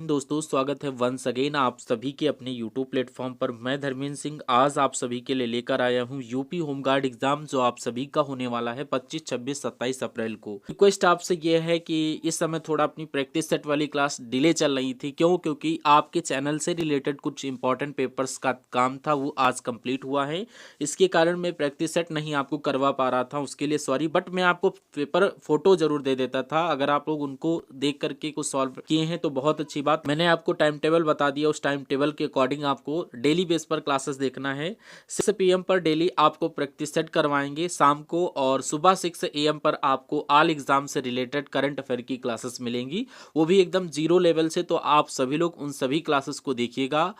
दोस्तों स्वागत है वंस अगेन आप सभी के अपने यूट्यूब प्लेटफॉर्म पर। मैं धर्मेंद्र सिंह आज आप सभी के लिए लेकर आया हूं यूपी होमगार्ड एग्जाम जो आप सभी का होने वाला है 25, 26, 27 अप्रैल को। रिक्वेस्ट आपसे यह है कि इस समय थोड़ा अपनी प्रैक्टिस सेट वाली क्लास डिले चल रही थी। क्योंकि आपके चैनल से रिलेटेड कुछ इंपॉर्टेंट पेपर्स का काम था, वो आज कंप्लीट हुआ है। इसके कारण मैं प्रैक्टिस सेट नहीं आपको करवा पा रहा था, उसके लिए सॉरी। बट मैं आपको पेपर फोटो जरूर दे देता था। अगर आप लोग उनको देख करके कुछ सॉल्व किए हैं तो बहुत अच्छी बात। मैंने आपको टाइम टेबल बता दिया, उस टाइम टेबल के अकॉर्डिंग आपको डेली बेस पर क्लासेस देखना है। 6 PM पर डेली आपको प्रैक्टिस सेट करवाएंगे शाम को, और सुबह 6 AM पर आपको ऑल एग्जाम से रिलेटेड करंट अफेयर की क्लासेस मिलेंगी, वो भी एकदम जीरो लेवल से। तो आप सभी लोग उन सभी क्लासेस को देखिएगा।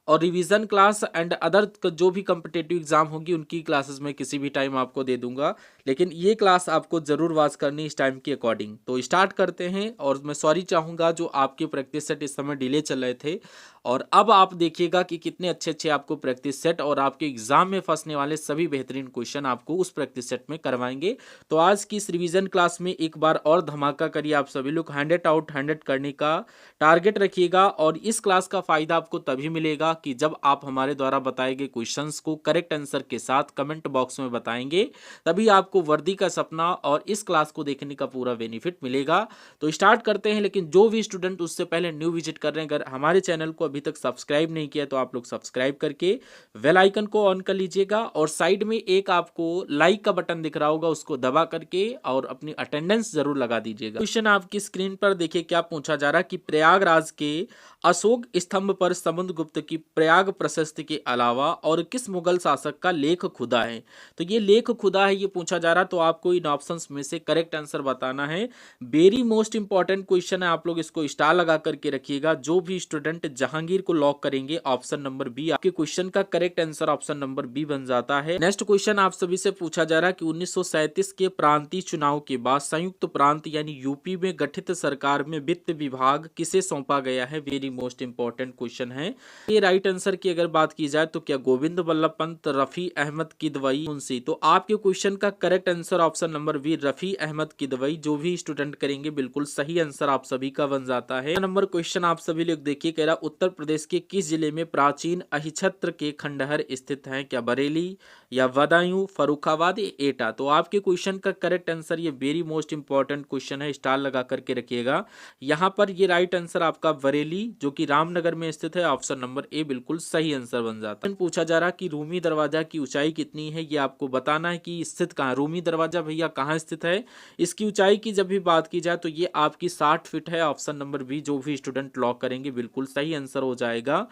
और रिवीजन क्लास एंड अदर जो भी कम्पिटेटिव एग्जाम होगी उनकी क्लासेस में किसी भी टाइम आपको दे दूंगा, लेकिन ये क्लास आपको जरूर वॉच करनी इस टाइम के अकॉर्डिंग। तो स्टार्ट करते हैं। और मैं सॉरी चाहूँगा जो आपके प्रैक्टिस सेट इस समय डिले चल रहे थे। और अब आप देखिएगा कि कितने अच्छे अच्छे आपको प्रैक्टिस सेट और आपके एग्जाम में फंसने वाले सभी बेहतरीन क्वेश्चन आपको उस प्रैक्टिस सेट में करवाएंगे। तो आज की इस रिवीजन क्लास में एक बार और धमाका करिए आप सभी लोग। 100 आउट 100 करने का टारगेट रखिएगा। और इस क्लास का फायदा आपको तभी मिलेगा कि जब आप हमारे द्वारा बताए गए क्वेश्चंस को करेक्ट आंसर के साथ कमेंट बॉक्स में बताएंगे, तभी आपको वर्दी का सपना और इस क्लास को देखने का पूरा बेनिफिट मिलेगा। तो स्टार्ट करते हैं। लेकिन जो भी स्टूडेंट उससे पहले न्यू विजिट कर रहे हैं, अगर हमारे चैनल को अभी तक सब्सक्राइब नहीं किया तो आप लोग सब्सक्राइब करके बेल आइकन को ऑन कर लीजिएगा। और साइड में एक आपको लाइक का बटन दिख रहा होगा, उसको दबा करके और अपनी अटेंडेंस जरूर लगा दीजिएगा। क्वेश्चन आपकी स्क्रीन पर देखिए क्या पूछा जा रहा है कि प्रयागराज के अशोक स्तंभ पर समुद्रगुप्त की प्रयाग प्रशस्ति के अलावा और किस मुगल शासक का लेख खुदा है। तो ये लेख खुदा है, ये पूछा जा रहा है। तो आपको इन ऑप्शंस में से करेक्ट आंसर बताना है। वेरी मोस्ट इंपॉर्टेंट क्वेश्चन है, आप लोग इसको स्टार लगा करके रखिएगा। जो भी स्टूडेंट जहांगीर को लॉक करेंगे ऑप्शन नंबर बी, आपके क्वेश्चन का correct answer option number B बन जाता है। नेक्स्ट क्वेश्चन आप सभी से पूछा जा रहा है कि 1937 के प्रांतीय चुनाव के बाद संयुक्त प्रांत यानी यूपी में गठित सरकार में वित्त विभाग किसे सौंपा गया है। वेरी मोस्ट इंपॉर्टेंट क्वेश्चन है। ये राइट आंसर की अगर बात की जाए तो क्या गोविंद बल्लभ पंत, रफी अहमद किदवई, मुंशी। तो आपके क्वेश्चन का correct answer option number B Rafi Ahmed Kidwai. जो भी स्टूडेंट करेंगे बिल्कुल सही आंसर आप सभी का बन जाता है। नंबर क्वेश्चन आप सभी लोग देखिए, कह रहा उत्तर प्रदेश के किस जिले में प्राचीन अहिछत्र के खंडहर स्थित हैं। क्या बरेली या बदायूं, फर्रुखाबाद या एटा। तो आपके क्वेश्चन का करेक्ट आंसर, ये वेरी मोस्ट इंपॉर्टेंट क्वेश्चन है, स्टार लगा करके रखिएगा। यहाँ पर ये राइट आंसर आपका बरेली जो कि रामनगर में स्थित है, ऑप्शन नंबर ए बिल्कुल सही आंसर बन जाता है। पूछा जा रहा कि रूमी दरवाजा की ऊंचाई कितनी है, ये आपको बताना है कि स्थित कहाँ। रूमी दरवाजा भैया कहाँ स्थित है। इसकी ऊंचाई की जब भी बात की जाए तो ये आपकी 60 फीट है, ऑप्शन नंबर बी। जो भी स्टूडेंट लॉक करेंगे बिल्कुल सही आंसर हो जाएगा।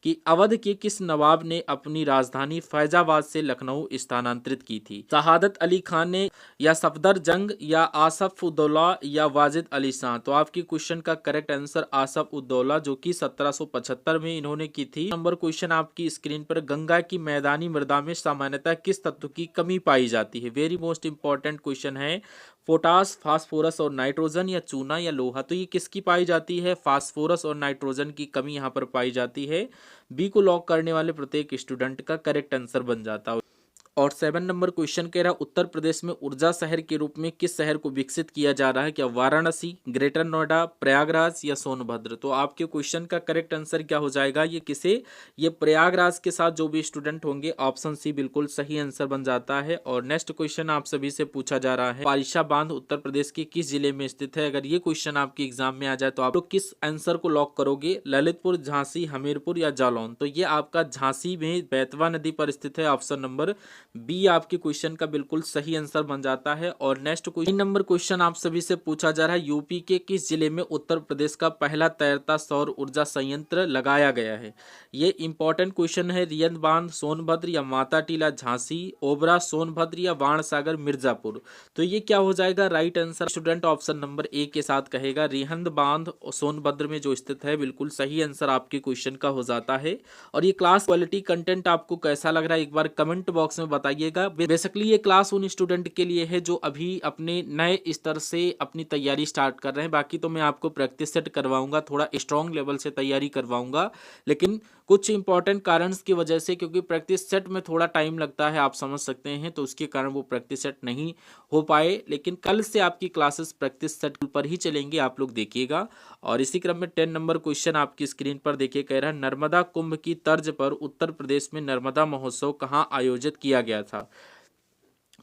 कि अवध के किस नवाब ने अपनी राजधानी फैजाबाद से लखनऊ स्थानांतरित की थी। शहादत अली खान ने, या सफदर जंग, या आसफ उद्दौला, या वाजिद अली शाह। तो आपकी क्वेश्चन का करेक्ट आंसर आसफ उद्दौला, जो कि 1775 में इन्होंने की थी। नंबर क्वेश्चन आपकी स्क्रीन पर, गंगा की मैदानी मृदा में सामान्यतः किस तत्व की कमी पाई जाती है। वेरी मोस्ट इंपॉर्टेंट क्वेश्चन है। पोटास, फास्फोरस और नाइट्रोजन, या चूना या लोहा। तो ये किसकी पाई जाती है। फास्फोरस और नाइट्रोजन की कमी यहाँ पर पाई जाती है। बी को लॉक करने वाले प्रत्येक स्टूडेंट का करेक्ट आंसर बन जाता है। और 7 नंबर क्वेश्चन कह रहा उत्तर प्रदेश में ऊर्जा शहर के रूप में किस शहर को विकसित किया जा रहा है। क्या वाराणसी, ग्रेटर नोएडा, प्रयागराज या सोनभद्र। तो आपके क्वेश्चन का करेक्ट आंसर क्या हो जाएगा, ये किसे, ये प्रयागराज के साथ जो भी स्टूडेंट होंगे, ऑप्शन सी बिल्कुल सही आंसर बन जाता है। और नेक्स्ट क्वेश्चन आप सभी से पूछा जा रहा है, पारिशा बांध उत्तर प्रदेश के किस जिले में स्थित है। अगर ये क्वेश्चन आपके एग्जाम में आ जाए तो आप लोग किस आंसर को लॉक करोगे, ललितपुर, झांसी, हमीरपुर या जालौन। तो ये आपका झांसी में बेतवा नदी पर स्थित है, ऑप्शन नंबर बी आपके क्वेश्चन का बिल्कुल सही आंसर बन जाता है। और नेक्स्ट क्वेश्चन नंबर क्वेश्चन आप सभी से पूछा जा रहा है, यूपी के किस जिले में उत्तर प्रदेश का पहला तैरता सौर ऊर्जा संयंत्र लगाया गया है। ये इंपॉर्टेंट क्वेश्चन है। रियंद बांध, सोनभद्र या माता टीला झांसी, ओबरा सोनभद्र या बाणसागर मिर्जापुर। तो ये क्या हो जाएगा right answer, student option number A के साथ कहेगा। रिहंद बांध सोनभद्र में जो स्थित है, बिल्कुल सही आंसर आपके क्वेश्चन का हो जाता है। और ये क्लास क्वालिटी कंटेंट आपको कैसा लग रहा है एक बार कमेंट बॉक्स में बताइएगा। बेसिकली ये क्लास उन स्टूडेंट के लिए है जो अभी अपने नए स्तर से अपनी तैयारी स्टार्ट कर रहे हैं। बाकी तो मैं आपको प्रैक्टिस सेट करवाऊंगा, थोड़ा स्ट्रॉन्ग लेवल से तैयारी करवाऊंगा, लेकिन कुछ इंपॉर्टेंट कारण की वजह से, क्योंकि प्रैक्टिस सेट में थोड़ा टाइम लगता है आप समझ सकते हैं, तो उसके कारण वो प्रैक्टिस सेट नहीं हो पाए। लेकिन कल से आपकी क्लासेस प्रैक्टिस सेट पर ही चलेंगे, आप लोग देखिएगा। और इसी क्रम में 10 नंबर क्वेश्चन आपकी स्क्रीन पर देखिए, कह रहा है नर्मदा कुंभ की तर्ज पर उत्तर प्रदेश में नर्मदा महोत्सव कहाँ आयोजित किया गया था।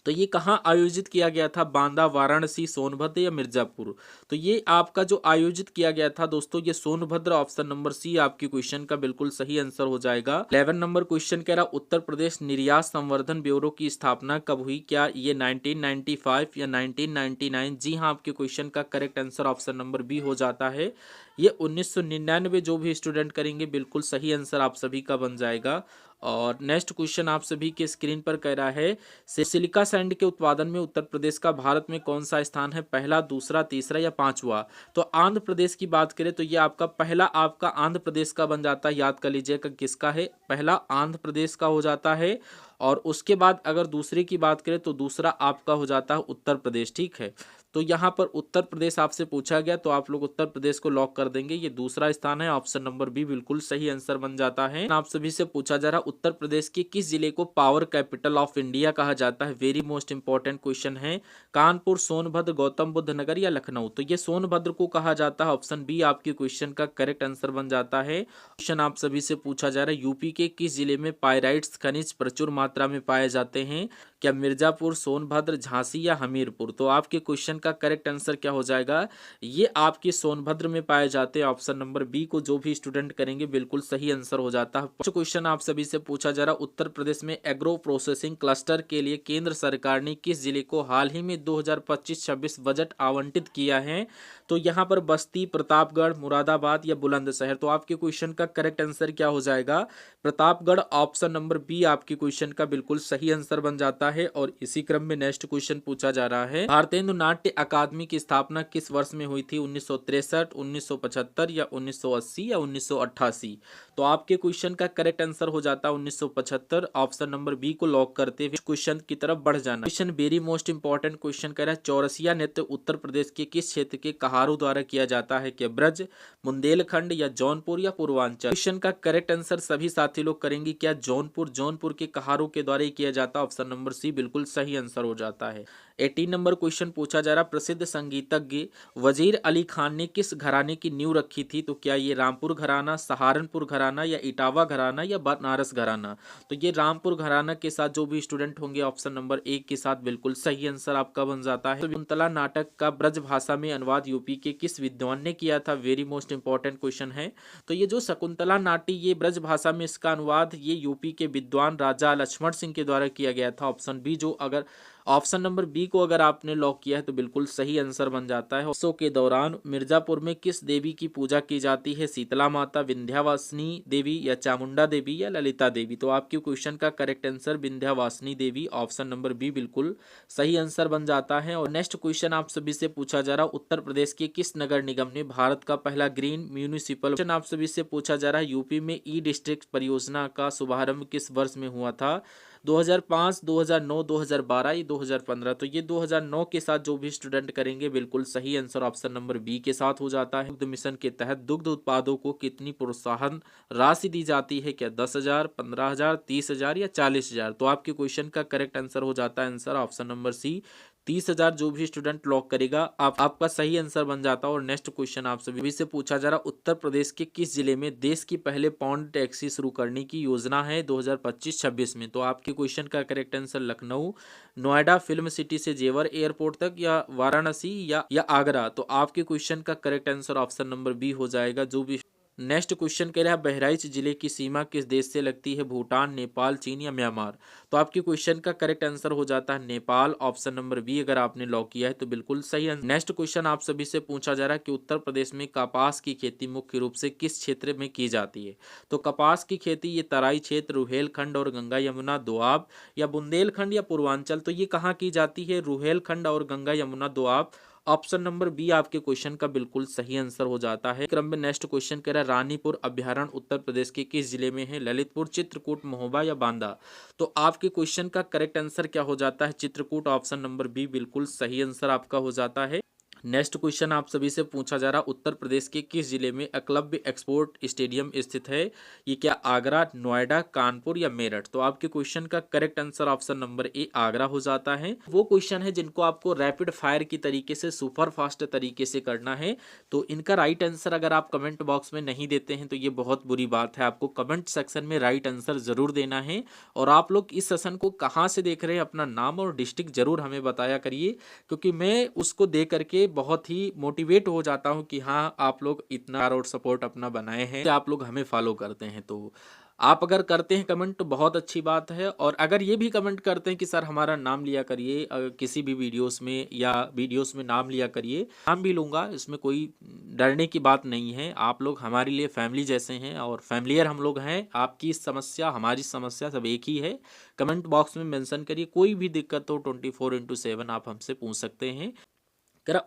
तो ये कहाँ आयोजित किया गया था, बांदा, वाराणसी, सोनभद्र या मिर्जापुर। तो ये आपका जो आयोजित किया गया था दोस्तों, ये सोनभद्र, ऑप्शन नंबर सी आपके क्वेश्चन का बिल्कुल सही आंसर हो जाएगा। 11 नंबर क्वेश्चन कह रहा उत्तर प्रदेश निर्यात संवर्धन ब्यूरो की स्थापना कब हुई, क्या ये 1995 या 1999। जी हाँ, आपके क्वेश्चन का correct answer option number B हो जाता है। ये 1999 जो भी स्टूडेंट करेंगे बिल्कुल सही आंसर आप सभी का बन जाएगा। और नेक्स्ट क्वेश्चन आप सभी के स्क्रीन पर कह रहा है सिलिका सैंड के उत्पादन में उत्तर प्रदेश का भारत में कौन सा स्थान है, पहला, दूसरा, तीसरा या पांचवा। तो आंध्र प्रदेश की बात करें तो ये आपका पहला आपका आंध्र प्रदेश का बन जाता है। याद कर लीजिएगा किसका है, पहला आंध्र प्रदेश का हो जाता है। और उसके बाद अगर दूसरे की बात करें तो दूसरा आपका हो जाता है उत्तर प्रदेश। ठीक है, तो यहाँ पर उत्तर प्रदेश आपसे पूछा गया तो आप लोग उत्तर प्रदेश को लॉक कर देंगे, ये दूसरा स्थान है, ऑप्शन नंबर बी बिल्कुल सही आंसर बन जाता है। आप सभी से पूछा जा रहा उत्तर प्रदेश के किस जिले को पावर कैपिटल ऑफ इंडिया कहा जाता है। वेरी मोस्ट इंपॉर्टेंट क्वेश्चन है। कानपुर, सोनभद्र, गौतम बुद्ध नगर या लखनऊ। तो ये सोनभद्र को कहा जाता है, ऑप्शन बी आपके क्वेश्चन का करेक्ट आंसर बन जाता है। क्वेश्चन आप सभी से पूछा जा रहा है यूपी के किस जिले में पायराइट्स खनिज प्रचुर मात्रा में पाए जाते हैं, क्या मिर्जापुर, सोनभद्र, झांसी या हमीरपुर। तो आपके क्वेश्चन का करेक्ट आंसर क्या हो जाएगा, ये आपके सोनभद्र में पाए जाते हैं, ऑप्शन नंबर बी को जो भी स्टूडेंट करेंगे बिल्कुल सही आंसर हो जाता है। क्वेश्चन आप सभी से पूछा जा रहा उत्तर प्रदेश में एग्रो प्रोसेसिंग क्लस्टर के लिए केंद्र सरकार ने किस जिले को हाल ही में 2025-26 बजट आवंटित किया है। तो यहाँ पर बस्ती, प्रतापगढ़, मुरादाबाद या बुलंदशहर। तो आपके क्वेश्चन का करेक्ट आंसर क्या हो जाएगा, प्रतापगढ़, ऑप्शन नंबर बी आपके क्वेश्चन का बिल्कुल सही आंसर बन जाता है। और इसी क्रम में नेक्स्ट क्वेश्चन पूछा जा रहा है भारतेंदु नाट्य अकादमी की स्थापना किस वर्ष में हुई थी, 1963, 1975 या 1980 या 1988। तो आपके क्वेश्चन का करेक्ट आंसर हो जाता है 1975, ऑप्शन नंबर बी को लॉक करते हुए क्वेश्चन की तरफ बढ़ जाना। Question very most important question कह रहा है चौरसिया नृत्य उत्तर प्रदेश के किस क्षेत्र के कहारों द्वारा किया जाता है, क्या ब्रज, बुंदेलखंड या जौनपुर या पूर्वांचल। क्वेश्चन का करेक्ट आंसर सभी साथी लोग करेंगे, क्या जौनपुर, जौनपुर के कहारों के द्वारा ही किया जाता है, ऑप्शन नंबर सी बिल्कुल सही आंसर हो जाता है। 18 नंबर क्वेश्चन पूछा जा रहा प्रसिद्ध संगीतज्ञ वजीर अली खान ने किस घराने की नींव रखी थी। तो क्या ये रामपुर घराना, सहारनपुर घराना या इटावा घराना या बनारस घराना। तो ये रामपुर घराना के साथ जो भी स्टूडेंट होंगे ऑप्शन नंबर 1 के साथ बिल्कुल सही आंसर आपका बन जाता है। शकुंतला नाटक का ब्रज भाषा में अनुवाद यूपी के किस विद्वान ने किया था, वेरी मोस्ट इंपॉर्टेंट क्वेश्चन है। तो ये जो शकुंतला नाट्य ये ब्रज भाषा में इसका अनुवाद ये यूपी के विद्वान राजा लक्ष्मण सिंह के द्वारा किया गया था, ऑप्शन बी जो अगर ऑप्शन नंबर बी को अगर आपने लॉक किया है तो बिल्कुल सही आंसर बन जाता है। उत्सव के दौरान मिर्जापुर में किस देवी की पूजा की जाती है, शीतला माता, विंध्यावासिनी देवी या चामुंडा देवी या ललिता देवी। तो आपके क्वेश्चन का करेक्ट आंसर विंध्यावासिनी देवी, ऑप्शन नंबर बी बिल्कुल सही आंसर बन जाता है। और नेक्स्ट क्वेश्चन आप सभी से पूछा जा रहा है उत्तर प्रदेश के किस नगर निगम ने भारत का पहला ग्रीन म्यूनिसिपल। आप सभी से पूछा जा रहा है यूपी में ई डिस्ट्रिक्ट परियोजना का शुभारंभ किस वर्ष में हुआ था, 2005, 2009, 2012 या 2015। तो ये 2009 के साथ जो भी स्टूडेंट करेंगे बिल्कुल सही आंसर ऑप्शन नंबर बी के साथ हो जाता है। दुग्ध मिशन के तहत दुग्ध उत्पादों को कितनी प्रोत्साहन राशि दी जाती है, क्या 10,000, 15,000, 30,000 या 40,000। तो आपके क्वेश्चन का करेक्ट आंसर हो जाता है आंसर ऑप्शन नंबर सी 30,000। जो भी स्टूडेंट लॉक करेगा आपका सही आंसर बन जाता है। और नेक्स्ट क्वेश्चन आप सभी से पूछा जा रहा उत्तर प्रदेश के किस जिले में देश की पहले पौंड टैक्सी शुरू करने की योजना है 2025-26 में। तो आपके क्वेश्चन का correct answer Lucknow, Noida, film city से जेवर एयरपोर्ट तक या वाराणसी या आगरा। तो आपके क्वेश्चन का correct answer option number B हो जाएगा। जो भी नेक्स्ट क्वेश्चन कह रहा है बहराइच जिले की सीमा किस देश से लगती है, भूटान, नेपाल, चीन या म्यांमार। तो आपके क्वेश्चन का करेक्ट आंसर हो जाता है नेपाल, ऑप्शन नंबर बी अगर आपने लॉक किया है तो बिल्कुल सही आंसर। नेक्स्ट क्वेश्चन आप सभी से पूछा जा रहा है कि उत्तर प्रदेश में कपास की खेती मुख्य रूप से किस क्षेत्र में की जाती है। तो कपास की खेती ये तराई क्षेत्र, रुहेलखंड और गंगा यमुना दोआब या बुंदेलखंड या पूर्वांचल। तो ये कहाँ की जाती है, रुहेलखंड और Ganga Yamuna Doab, option number B आपके क्वेश्चन का बिल्कुल सही आंसर हो जाता है। क्रम में नेक्स्ट क्वेश्चन कह रहा है रानीपुर अभ्यारण्य उत्तर प्रदेश के किस जिले में है? ललितपुर, चित्रकूट, महोबा या बांदा? तो आपके क्वेश्चन का करेक्ट आंसर क्या हो जाता है? चित्रकूट, ऑप्शन नंबर बी बिल्कुल सही आंसर आपका हो जाता है। नेक्स्ट क्वेश्चन आप सभी से पूछा जा रहा उत्तर प्रदेश के किस जिले में एकलव्य एक्सपोर्ट स्टेडियम स्थित है? ये क्या आगरा, नोएडा, कानपुर या मेरठ? तो आपके क्वेश्चन का correct answer option number A Agra हो जाता है। वो क्वेश्चन है जिनको आपको रैपिड फायर की तरीके से सुपर फास्ट तरीके से करना है, तो इनका राइट आंसर अगर आप कमेंट बॉक्स में नहीं देते हैं तो ये बहुत बुरी बात है। आपको कमेंट सेक्शन में राइट आंसर जरूर देना है। और आप लोग इस सेशन को कहाँ से देख रहे हैं, अपना नाम और डिस्ट्रिक्ट जरूर हमें बताया करिए, क्योंकि मैं उसको देख करके बहुत ही मोटिवेट हो जाता हूं कि हाँ आप लोग इतना और सपोर्ट अपना बनाए हैं, आप लोग हमें फॉलो करते हैं। तो आप अगर करते हैं कमेंट तो बहुत अच्छी बात है। और अगर ये भी कमेंट करते हैं कि सर हमारा नाम लिया करिए किसी भी वीडियोस में, या वीडियोस में नाम लिया करिए, नाम भी लूँगा, इसमें कोई डरने की बात नहीं है। आप लोग हमारे लिए फैमिली जैसे हैं और फैमिलियर हम लोग हैं। आपकी समस्या हमारी समस्या सब एक ही है। कमेंट बॉक्स में मेंशन करिए, कोई भी दिक्कत हो 24/7 आप हमसे पूछ सकते हैं।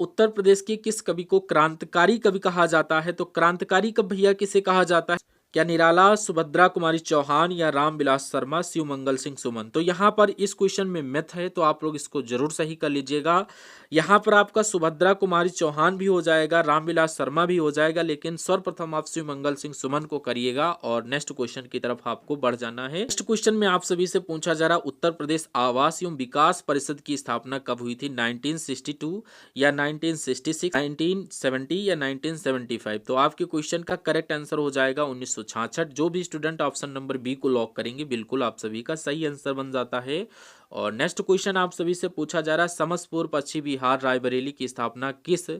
उत्तर प्रदेश के किस कवि को क्रांतिकारी कवि कहा जाता है? तो क्रांतिकारी कवि भैया किसे कहा जाता है? क्या निराला, सुभद्रा कुमारी चौहान या रामविलास शर्मा, शिवमंगल सिंह सुमन? तो यहाँ पर इस क्वेश्चन में मिथ है, तो आप लोग इसको जरूर सही कर लीजिएगा। यहाँ पर आपका सुभद्रा कुमारी चौहान भी हो जाएगा, रामविलास शर्मा भी हो जाएगा, लेकिन सर्वप्रथम आप शिवमंगल सिंह सुमन को करिएगा और नेक्स्ट क्वेश्चन की तरफ आपको बढ़ जाना है। नेक्स्ट क्वेश्चन में आप सभी से पूछा जा रहा उत्तर प्रदेश आवास एवं विकास परिषद की स्थापना कब हुई थी? 1962 या 1966, 1970 या 1975? तो आपके क्वेश्चन का करेक्ट आंसर हो जाएगा 1966। जो भी स्टूडेंट ऑप्शन नंबर बी को लॉक करेंगे बिल्कुल आप सभी का सही आंसर बन जाता है। और नेक्स्ट क्वेश्चन आप सभी से पूछा जा रहा है समस्तपुर पश्चिम बिहार रायबरेली की स्थापना किस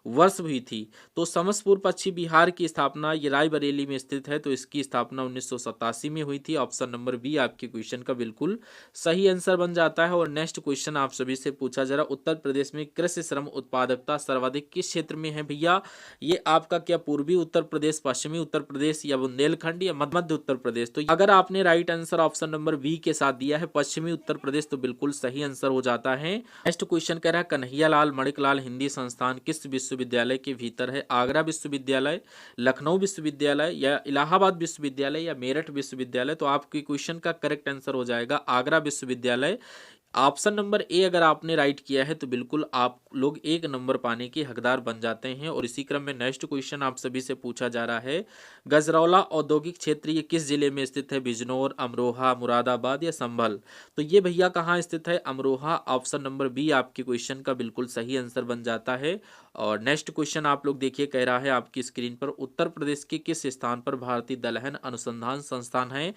वर्ष हुई थी? तो समस्तपुर पश्चिम बिहार की स्थापना ये रायबरेली में स्थित है, तो इसकी स्थापना 1987 में हुई थी। ऑप्शन नंबर बी आपके क्वेश्चन का बिल्कुल सही आंसर बन जाता है। और नेक्स्ट क्वेश्चन आप सभी से पूछा जा रहा उत्तर प्रदेश में कृषि श्रम उत्पादकता सर्वाधिक किस क्षेत्र में है भैया? ये आपका क्या पूर्वी उत्तर प्रदेश, पश्चिमी उत्तर प्रदेश या बुंदेलखंड या मध्य उत्तर प्रदेश? तो अगर आपने right answer option number B के साथ दिया है पश्चिमी उत्तर प्रदेश, तो बिल्कुल सही आंसर हो जाता है। नेक्स्ट क्वेश्चन कह रहा है कन्हैयालाल मणिकलाल हिंदी संस्थान किस विश्वविद्यालय के भीतर है? आगरा विश्वविद्यालय, लखनऊ विश्वविद्यालय या इलाहाबाद विश्वविद्यालय या मेरठ विश्वविद्यालय? तो आपके क्वेश्चन का करेक्ट आंसर हो जाएगा आगरा विश्वविद्यालय। ऑप्शन नंबर ए अगर आपने राइट किया है तो बिल्कुल आप लोग 1 नंबर पाने के हकदार बन जाते हैं। और इसी क्रम में नेक्स्ट क्वेश्चन आप सभी से पूछा जा रहा है गजरौला औद्योगिक क्षेत्र ये किस जिले में स्थित है? बिजनौर, अमरोहा, मुरादाबाद या संभल? तो ये भैया कहाँ स्थित है? अमरोहा। ऑप्शन नंबर बी आपके क्वेश्चन का बिल्कुल सही आंसर बन जाता है। और नेक्स्ट क्वेश्चन आप लोग देखिए, कह रहा है आपकी स्क्रीन पर उत्तर प्रदेश के किस स्थान पर भारतीय दलहन अनुसंधान संस्थान है?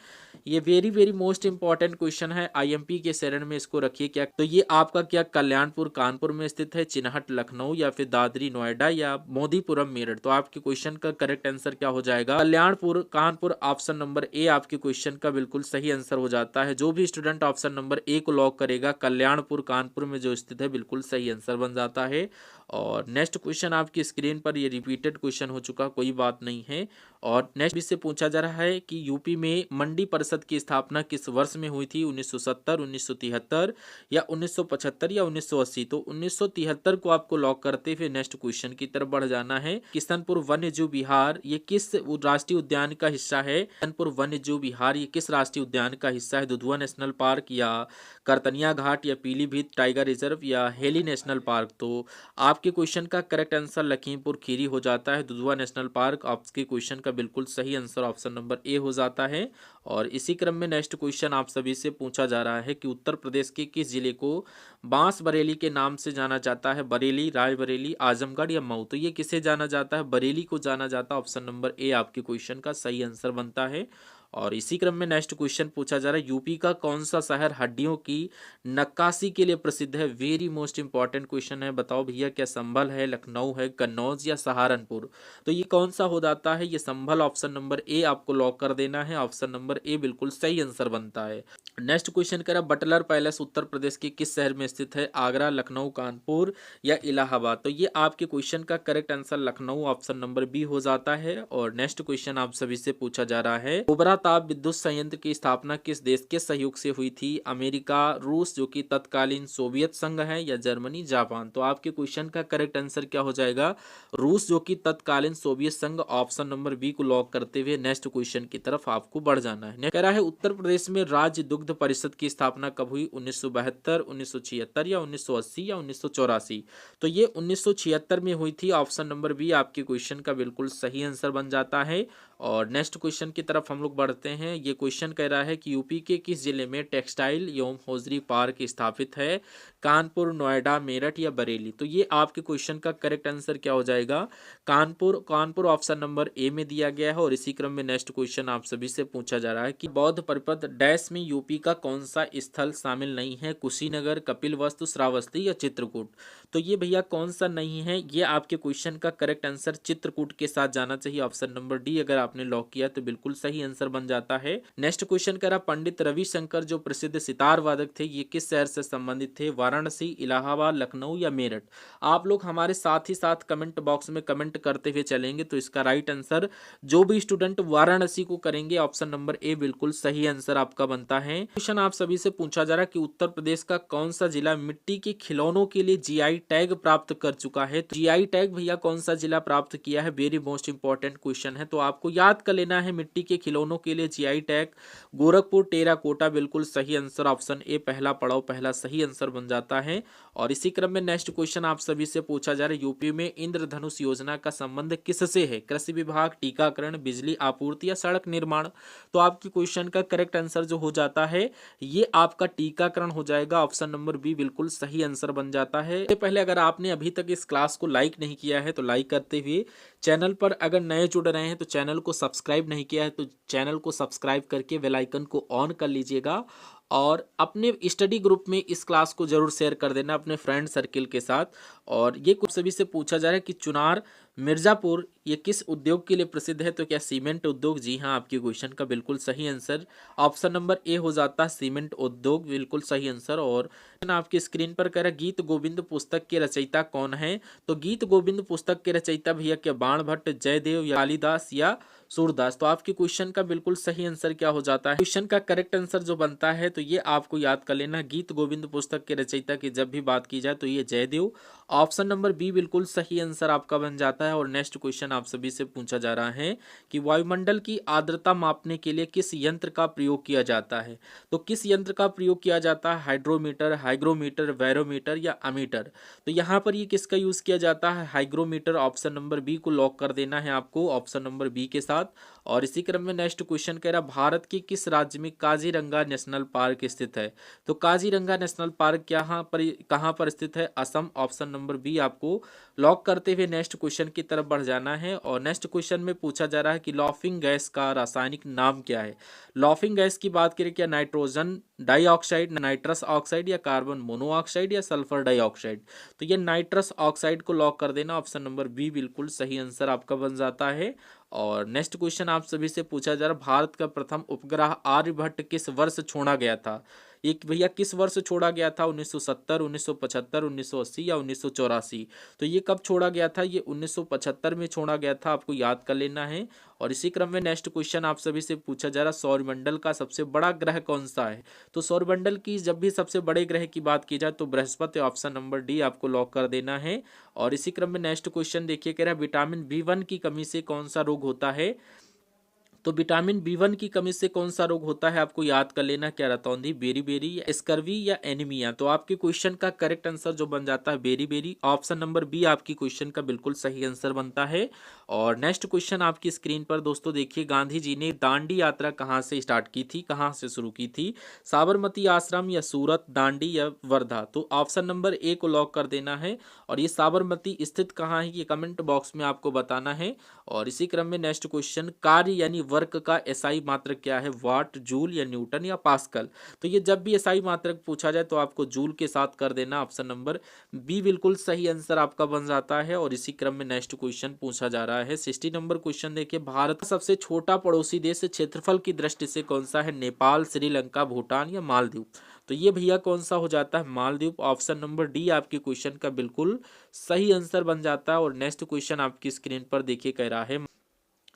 ये वेरी मोस्ट इंपॉर्टेंट क्वेश्चन है, आईएमपी के शरण में इसको रखिए। क्या तो ये आपका क्या कल्याणपुर कानपुर में स्थित है, चिन्हट लखनऊ या फिर दादरी नोएडा या मोदीपुरम मेरठ? तो आपके क्वेश्चन का करेक्ट आंसर क्या हो जाएगा? Kalyanpur Kanpur. Option number A आपके क्वेश्चन का बिल्कुल सही आंसर हो जाता है। जो भी स्टूडेंट ऑप्शन नंबर ए को लॉक करेगा कल्याणपुर कानपुर में जो स्थित है बिल्कुल सही आंसर बन जाता है। और नेक्स्ट क्वेश्चन आपकी स्क्रीन पर ये रिपीटेड क्वेश्चन हो चुका, कोई बात नहीं है। और नेक्स्ट इससे पूछा जा रहा है कि यूपी में मंडी परिषद की स्थापना किस वर्ष में हुई थी? 1970, 1973 या 1975 या 1980? तो 1973 को आपको लॉक करते हुए नेक्स्ट क्वेश्चन की तरफ बढ़ जाना है। किशनपुर वन्यजीव विहार ये किस राष्ट्रीय उद्यान का हिस्सा है? किशनपुर वन्यजीव विहार ये किस राष्ट्रीय उद्यान का हिस्सा है? दुधवा नेशनल पार्क या करतनिया घाट या पीलीभीत टाइगर रिजर्व या हेली नेशनल पार्क? तो आपके क्वेश्चन का करेक्ट आंसर लखीमपुर खीरी हो जाता है, दुधवा नेशनल पार्क। आपके क्वेश्चन का बिल्कुल सही आंसर ऑप्शन नंबर ए हो जाता है। और इसी क्रम में नेक्स्ट क्वेश्चन आप सभी से पूछा जा रहा है कि उत्तर प्रदेश के किस जिले को बांस बरेली के नाम से जाना जाता है? बरेली, रायबरेली, आजमगढ़ या मऊ? तो ये किसे जाना जाता है? बरेली को जाना जाता है। ऑप्शन नंबर ए आपके क्वेश्चन का सही आंसर बनता है। और इसी क्रम में नेक्स्ट क्वेश्चन पूछा जा रहा है यूपी का कौन सा शहर हड्डियों की नक्काशी के लिए प्रसिद्ध है? वेरी मोस्ट इंपॉर्टेंट क्वेश्चन है, बताओ भैया क्या संभल है, लखनऊ है, कन्नौज या सहारनपुर? तो ये कौन सा हो जाता है? ये संभल। ऑप्शन नंबर ए आपको लॉक कर देना है। ऑप्शन नंबर ए बिल्कुल सही आंसर बनता है। नेक्स्ट क्वेश्चन कह रहा बटलर पैलेस उत्तर प्रदेश के किस शहर में स्थित है? आगरा, लखनऊ, कानपुर या इलाहाबाद? तो ये आपके क्वेश्चन का correct answer Lucknow option number B हो जाता है। और नेक्स्ट क्वेश्चन आप सभी से पूछा जा रहा है कोबरा ताप विद्युत संयंत्र की स्थापना किस देश के सहयोग से हुई थी? अमेरिका, रूस जो कि तत्कालीन सोवियत संघ है, या जर्मनी, जापान? तो आपके क्वेश्चन का करेक्ट आंसर क्या हो जाएगा? रूस जो कि तत्कालीन सोवियत संघ। ऑप्शन नंबर बी को लॉक करते हुए नेक्स्ट क्वेश्चन की तरफ आपको बढ़ जाना है। कह रहा है उत्तर प्रदेश में राज्य दुग्ध परिषद की स्थापना कब हुई? 1972, 1976 या 1980 या 1984? तो ये 1976 में हुई थी। ऑप्शन नंबर बी आपके क्वेश्चन का बिल्कुल सही आंसर बन जाता है। और नेक्स्ट क्वेश्चन की तरफ हम लोग बढ़ते हैं। ये क्वेश्चन कह रहा है कि यूपी के किस जिले में टेक्सटाइल एवं हौजरी पार्क स्थापित है? कानपुर, नोएडा, मेरठ या बरेली? तो ये आपके क्वेश्चन का करेक्ट आंसर क्या हो जाएगा? Kanpur. Kanpur option number A में दिया गया है। और इसी क्रम में नेक्स्ट क्वेश्चन आप सभी से पूछा जा रहा है कि बौद्ध परिपथ डैश में यूपी का कौन सा स्थल शामिल नहीं है? कुशीनगर, कपिलवस्तु, श्रावस्ती या चित्रकूट? तो ये भैया कौन सा नहीं है? ये आपके क्वेश्चन का करेक्ट आंसर चित्रकूट के साथ जाना चाहिए। ऑप्शन नंबर डी अगर आपने लॉक किया तो बिल्कुल सही आंसर बन जाता है। नेक्स्ट क्वेश्चन कह रहा पंडित रविशंकर जो प्रसिद्ध सितार वादक थे, ये किस शहर से संबंधित थे? वाराणसी, इलाहाबाद, लखनऊ या मेरठ? आप लोग हमारे साथ ही साथ कमेंट बॉक्स में कमेंट करते हुए चलेंगे तो इसका राइट आंसर जो भी स्टूडेंट वाराणसी को करेंगे, ऑप्शन नंबर ए बिल्कुल सही आंसर आपका बनता है। क्वेश्चन आप सभी से पूछा जा रहा है कि उत्तर प्रदेश का कौन सा जिला मिट्टी के खिलौनों के लिए जीआई टैग प्राप्त कर चुका है? तो जीआई टैग भैया कौन सा जिला प्राप्त किया है? वेरी मोस्ट इंपॉर्टेंट क्वेश्चन है, तो आपको याद कर लेना है मिट्टी के खिलौनों के लिए जीआई टैग। गोरखपुर, टेराकोटा बिल्कुल सही आंसर। ऑप्शन ए पहला पड़ाव पहला सही आंसर बन जाता है। और इसी क्रम में नेक्स्ट क्वेश्चन आप सभी से पूछा जा रहा है यूपी में इंद्रधनुष योजना का संबंध किससे है? कृषि विभाग, टीकाकरण, बिजली आपूर्ति या सड़क निर्माण? तो आपकी क्वेश्चन का करेक्ट आंसर जो हो जाता है ये आपका टीकाकरण हो जाएगा। ऑप्शन नंबर बी बिल्कुल सही आंसर बन जाता है। इससे पहले अगर आपने अभी तक इस क्लास को लाइक नहीं किया है तो लाइक करते हुए, चैनल पर अगर नए जुड़ रहे हैं तो चैनल को सब्सक्राइब नहीं किया है तो चैनल को सब्सक्राइब करके बेल आइकन को ऑन कर लीजिएगा। और अपने स्टडी ग्रुप में इस क्लास को जरूर शेयर कर देना अपने फ्रेंड सर्किल के साथ। और ये कुछ सभी से पूछा जा रहा है कि चुनार, मिर्जापुर ये किस उद्योग के लिए प्रसिद्ध है? तो क्या सीमेंट उद्योग? जी हाँ, आपके क्वेश्चन का बिल्कुल सही आंसर ऑप्शन नंबर ए हो जाता है, सीमेंट उद्योग बिल्कुल सही आंसर। और आपकी स्क्रीन पर कह रहा गीत गोविंद पुस्तक के रचयिता कौन है? तो गीत गोविंद पुस्तक के रचयिता भैया क्या बाण भट्ट, जयदेव या कालिदास या सूरदास? तो आपके क्वेश्चन का बिल्कुल सही आंसर क्या हो जाता है? क्वेश्चन का करेक्ट आंसर जो बनता है तो ये आपको याद कर लेना, गीत गोविंद पुस्तक के रचयिता की जब भी बात की जाए तो ये जयदेव। ऑप्शन नंबर बी बिल्कुल सही आंसर आपका बन जाता है। और नेक्स्ट क्वेश्चन आप सभी से पूछा जा रहा है कि वायुमंडल की आर्द्रता मापने के लिए किस यंत्र का प्रयोग किया जाता है? तो किस यंत्र का प्रयोग किया जाता है? हाइड्रोमीटर, हाइग्रोमीटर, बैरोमीटर या अमीटर? तो यहाँ पर ये किसका यूज किया जाता है? हाइग्रोमीटर। ऑप्शन नंबर बी को लॉक कर देना है आपको, ऑप्शन नंबर बी के साथ। और इसी क्रम में नेक्स्ट क्वेश्चन कह रहा भारत के किस राज्य में काजीरंगा नेशनल पार्क स्थित है? तो काजीरंगा नेशनल पार्क कहाँ पर स्थित है? असम। ऑप्शन नंबर बी आपको लॉक करते हुए नेक्स्ट क्वेश्चन की तरफ बढ़ जाना है। और नेक्स्ट क्वेश्चन में पूछा जा रहा है कि लॉफिंग गैस का रासायनिक नाम क्या है? लॉफिंग गैस की बात करें क्या नाइट्रोजन डाइऑक्साइड, नाइट्रस ऑक्साइड या कार्बन मोनोऑक्साइड या सल्फर डाइऑक्साइड? तो ये नाइट्रस ऑक्साइड को लॉक कर देना, ऑप्शन नंबर बी बिल्कुल सही आंसर आपका बन जाता है। और नेक्स्ट क्वेश्चन आप सभी से पूछा जा रहा है भारत का प्रथम उपग्रह आर्यभट्ट किस वर्ष छोड़ा गया था? एक भैया किस वर्ष छोड़ा गया था? 1970, 1975, 1980 या 1984? तो ये कब छोड़ा गया था? ये 1975 में छोड़ा गया था, आपको याद कर लेना है। और इसी क्रम में नेक्स्ट क्वेश्चन आप सभी से पूछा जा रहा सौरमंडल का सबसे बड़ा ग्रह कौन सा है? तो सौरमंडल की जब भी सबसे बड़े ग्रह की बात की जाए तो बृहस्पति। ऑप्शन नंबर डी आपको लॉक कर देना है। और इसी क्रम में नेक्स्ट क्वेश्चन देखिए, कह रहा है विटामिन बी1 की कमी से कौन सा रोग होता है? तो विटामिन बी1 की कमी से कौन सा रोग होता है? आपको याद कर लेना, क्या रतौंधी, बेरी या स्कर्वी या एनीमिया? तो आपके क्वेश्चन का करेक्ट आंसर जो बन जाता है बेरी। ऑप्शन नंबर बी आपकी क्वेश्चन का बिल्कुल सही आंसर बनता है। और नेक्स्ट क्वेश्चन आपकी स्क्रीन पर दोस्तों देखिए, गांधी जी ने दांडी यात्रा कहाँ से स्टार्ट की थी, कहाँ से शुरू की थी? साबरमती आश्रम या सूरत, दांडी या वर्धा? तो ऑप्शन नंबर ए को लॉक कर देना है। और ये साबरमती स्थित कहाँ है ये कमेंट बॉक्स में आपको बताना है। और इसी क्रम में नेक्स्ट क्वेश्चन, कार्य यानी वर्क का एसआई मात्रक क्या है? वाट, जूल या न्यूटन या पास्कल? तो ये जब भी एसआई मात्रक पूछा जाए तो आपको जूल के साथ कर देना, ऑप्शन नंबर बी बिल्कुल सही आंसर आपका बन जाता है। और इसी क्रम में नेक्स्ट क्वेश्चन पूछा जा रहा है 60 नंबर क्वेश्चन देखिए, भारत का सबसे छोटा पड़ोसी देश क्षेत्रफल की दृष्टि से कौन सा है? नेपाल, श्रीलंका, भूटान या मालदीव? तो ये भैया कौन सा हो जाता है? मालदीव। ऑप्शन नंबर डी आपके क्वेश्चन का बिल्कुल सही आंसर बन जाता है। और नेक्स्ट क्वेश्चन आपकी स्क्रीन पर देखिए, कह रहा है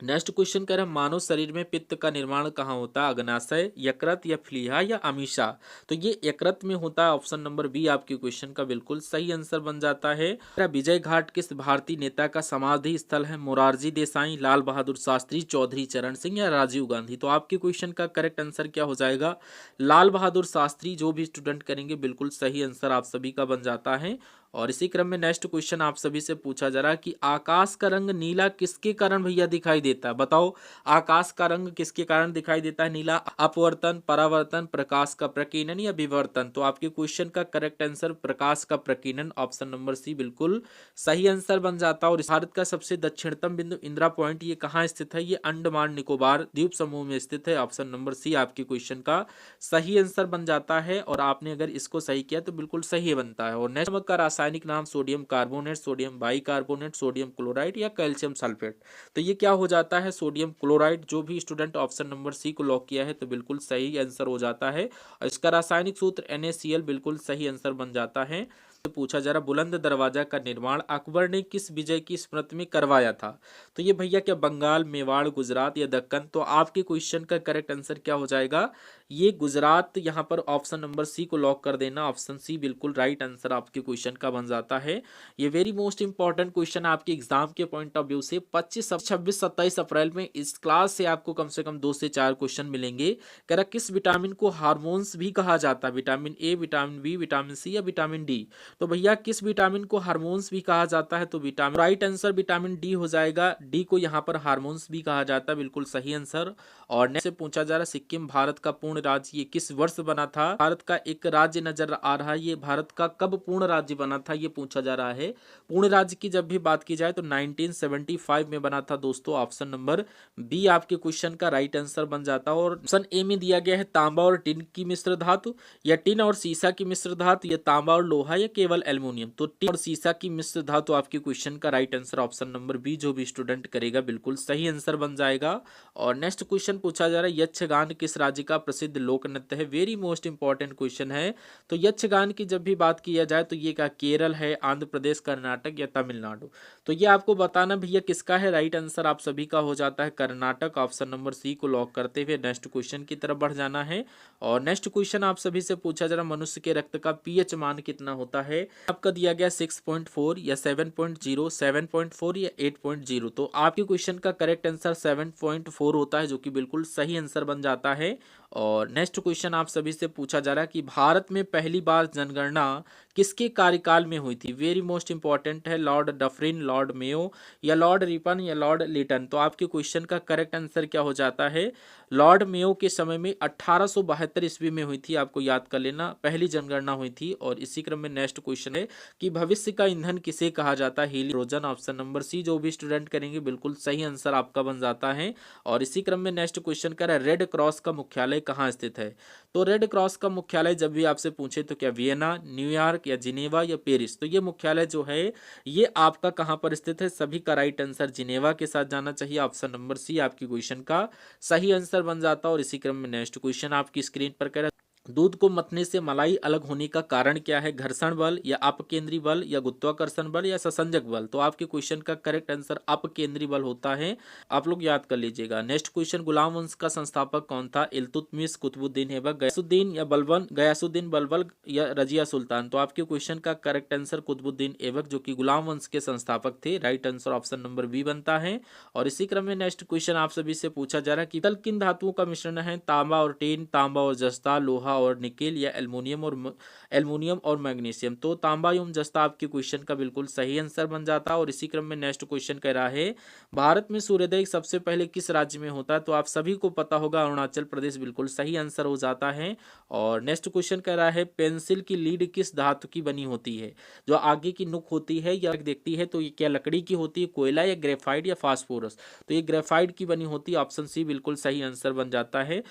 नेक्स्ट क्वेश्चन कह रहा है मानव शरीर में पित्त का निर्माण कहाँ होता है, अग्नाशय, यकृत या प्लीहा या अमीषा। तो ये यकृत में होता है, ऑप्शन नंबर बी आपके क्वेश्चन का बिल्कुल सही आंसर बन जाता है। विजय घाट किस भारतीय नेता का समाधि स्थल है, मोरारजी देसाई, लाल बहादुर शास्त्री, चौधरी चरण सिंह या राजीव गांधी। तो आपके क्वेश्चन का करेक्ट आंसर क्या हो जाएगा, लाल बहादुर शास्त्री। जो भी स्टूडेंट करेंगे बिल्कुल सही आंसर आप सभी का बन जाता है। और इसी क्रम में नेक्स्ट क्वेश्चन आप सभी से पूछा जा रहा है कि आकाश का रंग नीला किसके कारण भैया दिखाई देता है, बताओ आकाश का रंग किसके कारण दिखाई देता है नीला, अपवर्तन, परावर्तन, प्रकाश का प्रकीर्णन या विवर्तन। तो आपके क्वेश्चन का करेक्ट आंसर प्रकाश का प्रकीर्णन, ऑप्शन नंबर सी बिल्कुल सही आंसर बन जाता है। और भारत का सबसे दक्षिणतम बिंदु इंदिरा पॉइंट ये कहाँ स्थित है, ये अंडमान निकोबार द्वीप समूह में स्थित है, ऑप्शन नंबर सी आपके क्वेश्चन का सही आंसर बन जाता है। और आपने अगर इसको सही किया तो बिल्कुल सही बनता है। और नेक्स्ट का रासायनिक नाम sodium carbonate, sodium bicarbonate, sodium chloride या कैल्शियम सल्फेट। तो ये क्या हो जाता है, सोडियम क्लोराइड। जो भी स्टूडेंट ऑप्शन नंबर सी को लॉक किया है तो बिल्कुल सही आंसर हो जाता है। और इसका रासायनिक सूत्र NaCl बिल्कुल सही आंसर बन जाता है। तो पूछा जा रहा बुलंद दरवाजा का निर्माण अकबर ने किस विजय की स्मृति में करवाया था। तो ये भैया क्या बंगाल, मेवाड़, गुजरात या दक्कन। तो आपके क्वेश्चन का करेक्ट आंसर क्या हो जाएगा, ये गुजरात। यहाँ पर ऑप्शन नंबर सी को लॉक कर देना, ऑप्शन सी बिल्कुल राइट आंसर आपके क्वेश्चन का बन जाता है। ये वेरी मोस्ट इंपॉर्टेंट क्वेश्चन आपके एग्जाम के पॉइंट ऑफ व्यू से 25, 26, 27 अप्रैल में इस क्लास से आपको कम से कम 2 से 4 क्वेश्चन मिलेंगे। कह रहा किस विटामिन को हार्मोन्स भी कहा जाता है, vitamin A, vitamin B, vitamin C या विटामिन डी। तो भैया किस विटामिन को हार्मोन्स भी कहा जाता है, तो vitamin, right answer vitamin D हो जाएगा। डी को यहाँ पर हार्मोन्स भी कहा जाता है, बिल्कुल सही आंसर। और नेक्स्ट से पूछा जा रहा सिक्किम भारत का पूर्ण राज्य ये किस वर्ष बना था। भारत का एक राज्य नजर आ रहा है, ये भारत का कब पूर्ण राज्य बना था ये पूछा जा रहा है। पूर्ण राज्य की जब भी बात की जाए तो 1975 में बना था दोस्तों, ऑप्शन नंबर बी आपके क्वेश्चन का राइट आंसर बन जाता है। और ऑप्शन ए में दिया गया है तांबा और टिन की मिश्र धातु, या टिन और सीसा की मिश्र धातु, या तांबा और लोहा, या केवल एल्युमिनियम। तो टिन और सीसा की मिश्र धातु आपके क्वेश्चन का right answer, option number B जो भी स्टूडेंट करेगा बिल्कुल सही आंसर बन जाएगा। और नेक्स्ट क्वेश्चन पूछा जा रहा है यक्षगान किस राज्य का प्रसिद्ध लोक नृत्य है। वेरी मोस्ट इंपॉर्टेंट क्वेश्चन है। तो यक्षगान की जब भी बात किया जाए तो ये क्या केरल है, आंध्र प्रदेश, कर्नाटक या तमिलनाडु। तो ये आपको बताना भैया किसका है, राइट आंसर आप सभी का हो जाता है कर्नाटक, ऑप्शन नंबर सी को लॉक करते हुए नेक्स्ट क्वेश्चन की तरफ बढ़ जाना है। और नेक्स्ट क्वेश्चन आप सभी से पूछा जा रहा मनुष्य के रक्त का पीएच मान कितना होता है। आपका दिया गया 6.4 या 7.0, 7.4 या 8.0। तो आपके क्वेश्चन का करेक्ट आंसर 7.4 होता है, जो कि बिल्कुल सही आंसर बन जाता है। और नेक्स्ट क्वेश्चन आप सभी से पूछा जा रहा है कि भारत में पहली बार जनगणना किसके कार्यकाल में हुई थी। वेरी मोस्ट इंपॉर्टेंट है, लॉर्ड डफरिन, लॉर्ड मेयो या लॉर्ड रिपन या लॉर्ड लिटन। तो आपके क्वेश्चन का करेक्ट आंसर क्या हो जाता है, लॉर्ड मेयो के समय में 1872 ईस्वी में हुई थी, आपको याद कर लेना पहली जनगणना हुई थी। और इसी क्रम में नेक्स्ट क्वेश्चन है कि भविष्य का ईंधन किसे कहा जाता है, हीलियोजन, ऑप्शन नंबर सी जो भी स्टूडेंट करेंगे बिल्कुल सही आंसर आपका बन जाता है। और इसी क्रम में नेक्स्ट क्वेश्चन कर रेड क्रॉस का मुख्यालय कहाँ स्थित है। तो रेड क्रॉस का मुख्यालय जब भी आपसे पूछे तो क्या वियना, न्यूयॉर्क या जिनेवा या पेरिस। तो ये मुख्यालय जो है ये आपका कहाँ पर स्थित है, सभी का राइट आंसर जिनेवा के साथ जाना चाहिए, ऑप्शन नंबर सी आपकी क्वेश्चन का सही आंसर बन जाता है। और इसी क्रम में नेक्स्ट क्वेश्चन आपकी स्क्रीन पर कह दूध को मथने से मलाई अलग होने का कारण क्या है, घर्षण बल या अपकेंद्री बल या गुरुत्वाकर्षण बल या संसंजक बल। तो आपके क्वेश्चन का करेक्ट आंसर अपकेंद्री बल होता है, आप लोग याद कर लीजिएगा। नेक्स्ट क्वेश्चन गुलाम वंश का संस्थापक कौन था, इल्तुतमिश, कुतुबुद्दीन ऐबक, गयासुद्दीन या बलबन, गयासुद्दीन बलबल या रजिया सुल्तान। तो आपके क्वेश्चन का करेक्ट आंसर कुतुबुद्दीन ऐबक जो कि गुलाम वंश के संस्थापक थे, right answer option number B बनता है। और इसी क्रम में नेक्स्ट क्वेश्चन आप सभी से पूछा जा रहा है कि तल किन धातुओं का मिश्रण है, तांबा और टीन, तांबा और जस्ता, लोहा और निकेल या एल्युमिनियम और मैग्नीशियम। तो तांबा एवं जस्ता आपके क्वेश्चन का बिल्कुल सही आंसर बन जाता है। और इसी क्रम में नेक्स्ट क्वेश्चन कह रहा है भारत में सूर्योदय सबसे पहले किस राज्य में होता है। तो आप सभी को पता होगा अरुणाचल प्रदेश, बिल्कुल सही आंसर हो जाता है। और नेक्स्ट क्वेश्चन कह रहा है पेंसिल की लीड किस धातु की बनी होती है, जो आगे की नुक होती है या देखती है। तो ये क्या लकड़ी की होती है, कोयला या ग्रेफाइट या फास्फोरस। तो ये ग्रेफाइट की बनी होती है, ऑप्शन सी बिल्कुल सही आंसर बन जाता है।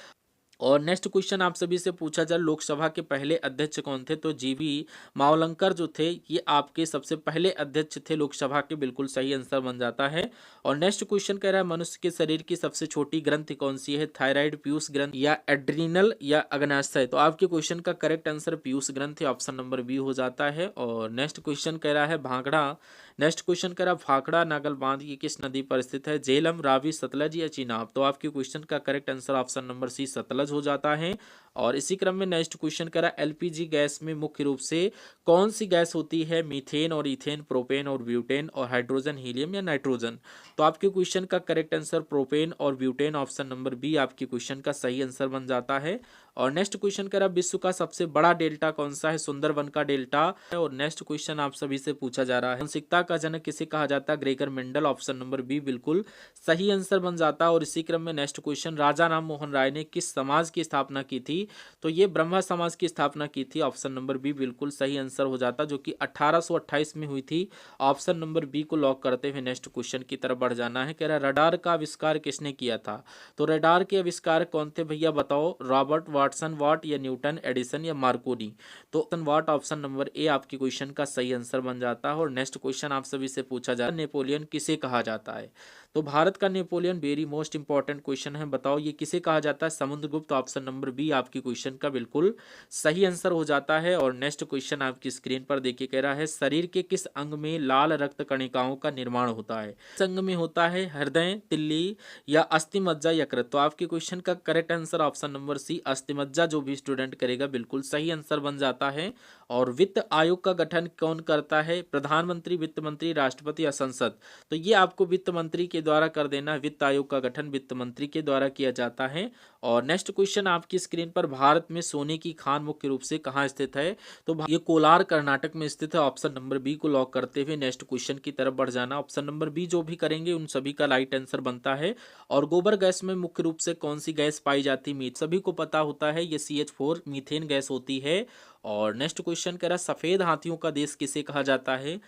और नेक्स्ट क्वेश्चन आप सभी से पूछा जाए लोकसभा के पहले अध्यक्ष कौन थे। तो जीवी मावलंकर जो थे ये आपके सबसे पहले अध्यक्ष थे लोकसभा के, बिल्कुल सही आंसर बन जाता है। और नेक्स्ट क्वेश्चन कह रहा है मनुष्य के शरीर की सबसे छोटी ग्रंथि कौन सी है, थायराइड, पीयूष ग्रंथि या एड्रिनल या अग्नाशय। तो आपके क्वेश्चन का करेक्ट आंसर पीयूष ग्रंथि, ऑप्शन नंबर बी हो जाता है। और नेक्स्ट क्वेश्चन कह रहा है भांगड़ा नेक्स्ट क्वेश्चन करा भाखड़ा नागल बांध ये किस नदी पर स्थित है? झेलम, रावी, सतलज या चिनाब? तो आपके क्वेश्चन का correct answer option number C Sutlej हो जाता है। और इसी क्रम में नेक्स्ट क्वेश्चन करा एलपीजी गैस में मुख्य रूप से कौन सी गैस होती है? मीथेन और इथेन, प्रोपेन और ब्यूटेन, और हाइड्रोजन, हीलियम या नाइट्रोजन? तो आपके क्वेश्चन का करेक्ट आंसर प्रोपेन और ब्यूटेन ऑप्शन नंबर बी आपके क्वेश्चन का सही आंसर बन जाता है। और नेक्स्ट क्वेश्चन करा विश्व का सबसे बड़ा डेल्टा कौन सा है? सुंदरबन का डेल्टा। और नेक्स्ट क्वेश्चन आप सभी से पूछा जा रहा है मानसिकता का जनक किसे कहा जाता है? Gregor Mendel option number B बिल्कुल सही आंसर बन जाता है। और इसी क्रम में नेक्स्ट क्वेश्चन राजा राम मोहन राय ने किस समाज की स्थापना की थी? तो ये ब्रह्मा समाज की स्थापना की थी, ऑप्शन नंबर बी बिल्कुल सही आंसर हो जाता, जो कि 1828 में हुई थी। ऑप्शन नंबर बी को लॉक करते हुए नेक्स्ट क्वेश्चन की तरफ बढ़ जाना है। कह रहा रडार का आविष्कार किसने किया था? तो रडार के आविष्कार कौन थे भैया बताओ? रॉबर्ट वाटसन वाट या न्यूटन, एडिसन या मार्कोनी? तो वाट ऑप्शन नंबर ए आपके क्वेश्चन का सही आंसर बन जाता है। और नेक्स्ट क्वेश्चन आप सभी से पूछा जा रहा है नेपोलियन किसे कहा जाता है? तो भारत का Napoleon very most important question है, बताओ ये किसे कहा जाता है? समुद्रगुप्त ऑप्शन नंबर बी आपके क्वेश्चन का बिल्कुल सही आंसर हो जाता है। और नेक्स्ट क्वेश्चन आपकी स्क्रीन पर देखिए कह रहा है शरीर के किस अंग में लाल रक्त कणिकाओं का निर्माण होता है? इस अंग में होता है हृदय, तिल्ली या अस्थिमज्जा, यकृत? तो आपके क्वेश्चन का correct answer option number C अस्थिमज्जा जो भी स्टूडेंट करेगा बिल्कुल सही आंसर बन जाता है। और वित्त आयोग का गठन कौन करता है? प्रधानमंत्री, वित्त मंत्री, राष्ट्रपति या संसद? तो ये आपको वित्त मंत्री के द्वारा कर देना है। वित्त आयोग का गठन वित्त मंत्री के द्वारा किया जाता है। और नेक्स्ट क्वेश्चन आपकी स्क्रीन पर भारत में सोने की खान मुख्य रूप से कहाँ स्थित है? तो ये कोलार कर्नाटक में स्थित है, ऑप्शन नंबर बी को लॉक करते हुए नेक्स्ट क्वेश्चन की तरफ बढ़ जाना। ऑप्शन नंबर बी जो भी करेंगे उन सभी का राइट आंसर बनता है। और गोबर गैस में मुख्य रूप से कौन सी गैस पाई जाती है? सभी को पता होता है ये CH4 मीथेन गैस होती है। और नेक्स्ट क्वेश्चन कह रहा सफेद हाथियों का देश किसे कहा जाता है?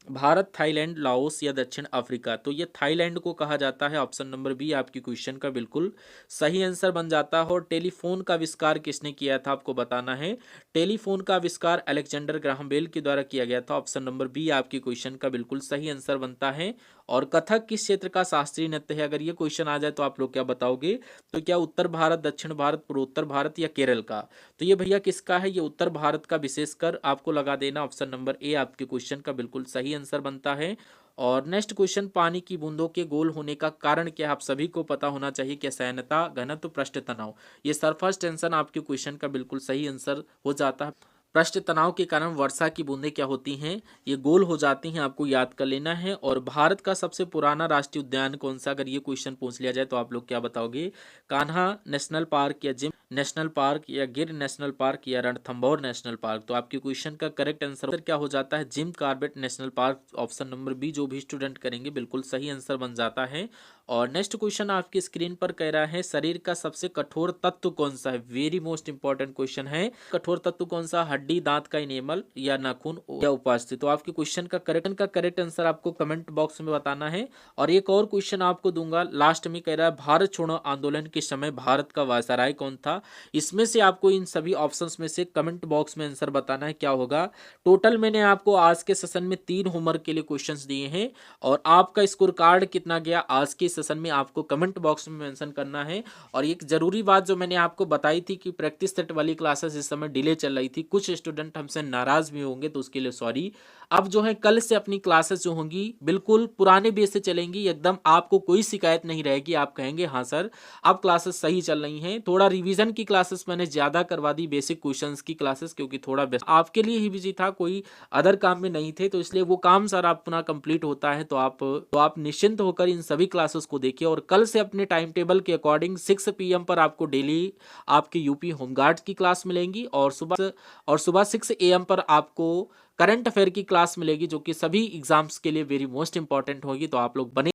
भारत, थाईलैंड, लाओस या दक्षिण अफ्रीका? तो ये थाईलैंड को कहा जाता है, ऑप्शन नंबर बी आपकी क्वेश्चन का बिल्कुल सही आंसर बन जाता है। और टेलीफोन का आविष्कार किसने किया था आपको बताना है? टेलीफोन का आविष्कार अलेक्जेंडर ग्राहम बेल के द्वारा किया गया था, ऑप्शन नंबर बी आपकी क्वेश्चन का बिल्कुल सही आंसर बनता है। और कथक किस क्षेत्र का शास्त्रीय नृत्य है? अगर ये क्वेश्चन आ जाए तो आप लोग क्या बताओगे? तो क्या उत्तर भारत, दक्षिण भारत, पूर्वोत्तर भारत या केरल का? तो ये भैया किसका है? ये उत्तर भारत का विशेषकर आपको लगा देना, ऑप्शन नंबर ए आपके क्वेश्चन का बिल्कुल सही आंसर बनता है। और नेक्स्ट क्वेश्चन पानी की बूंदों के गोल होने का कारण क्या है? आप सभी को पता होना चाहिए। क्या सैनता, घनत्व, पृष्ठ तनाव? ये सरफेस टेंशन आपके क्वेश्चन का बिल्कुल सही आंसर हो जाता है। पृष्ठ तनाव के कारण वर्षा की बूंदें क्या होती हैं? ये गोल हो जाती हैं, आपको याद कर लेना है। और भारत का सबसे पुराना राष्ट्रीय उद्यान कौन सा? अगर ये क्वेश्चन पूछ लिया जाए तो आप लोग क्या बताओगे? कान्हा नेशनल पार्क या जिम नेशनल पार्क या गिर नेशनल पार्क या रणथंभौर नेशनल पार्क? तो आपके क्वेश्चन का करेक्ट आंसर क्या हो जाता है? Jim Corbett national park, option number B जो भी स्टूडेंट करेंगे बिल्कुल सही आंसर बन जाता है। और नेक्स्ट क्वेश्चन आपकी स्क्रीन पर कह रहा है शरीर का सबसे कठोर तत्व कौन सा है? वेरी मोस्ट इंपॉर्टेंट क्वेश्चन है। कठोर तत्व कौन सा? हड्डी, दांत का इनेमल या नाखून या उपास्थि? तो आपके क्वेश्चन का करेक्ट आंसर आपको कमेंट बॉक्स में बताना है। और एक और क्वेश्चन आपको दूंगा लास्ट में, कह रहा है भारत छोड़ो आंदोलन के समय भारत का वायसराय कौन था? इसमें से आपको इन सभी ऑप्शंस में से कमेंट बॉक्स में आंसर बताना है क्या होगा। टोटल मैंने आपको आज के सेशन में 3 होमवर्क के लिए क्वेश्चंस दिए हैं। और आपका स्कोर कार्ड कितना गया आज के सेशन में आपको कमेंट बॉक्स में मेंशन करना है। और एक जरूरी बात जो मैंने आपको बताई थी कि प्रैक्टिस सेट वाली क्लासेस इस समय डिले चल रही थी, कुछ स्टूडेंट हमसे नाराज भी होंगे तो उसके लिए सॉरी। अब जो है कल से अपनी क्लासेस जो होंगी बिल्कुल पुराने बेस से चलेंगी, एकदम आपको कोई शिकायत नहीं रहेगी। आप कहेंगे हाँ सर अब क्लासेस सही चल रही हैं। थोड़ा रिवीजन की क्लासेस मैंने ज्यादा करवा दी, बेसिक क्वेश्चंस की क्लासेस, क्योंकि थोड़ा आपके लिए ही बिजी था, कोई अदर काम में नहीं थे, तो इसलिए वो काम सर अपना कंप्लीट होता है। तो आप निश्चिंत होकर इन सभी क्लासेस को देखिए। और कल से अपने टाइम टेबल के अकॉर्डिंग 6 PM पर आपको डेली आपके यूपी होमगार्ड की क्लास मिलेंगी। और सुबह 6 AM पर आपको करंट अफेयर की क्लास मिलेगी, जो कि सभी एग्जाम्स के लिए वेरी मोस्ट इंपॉर्टेंट होगी। तो आप लोग बने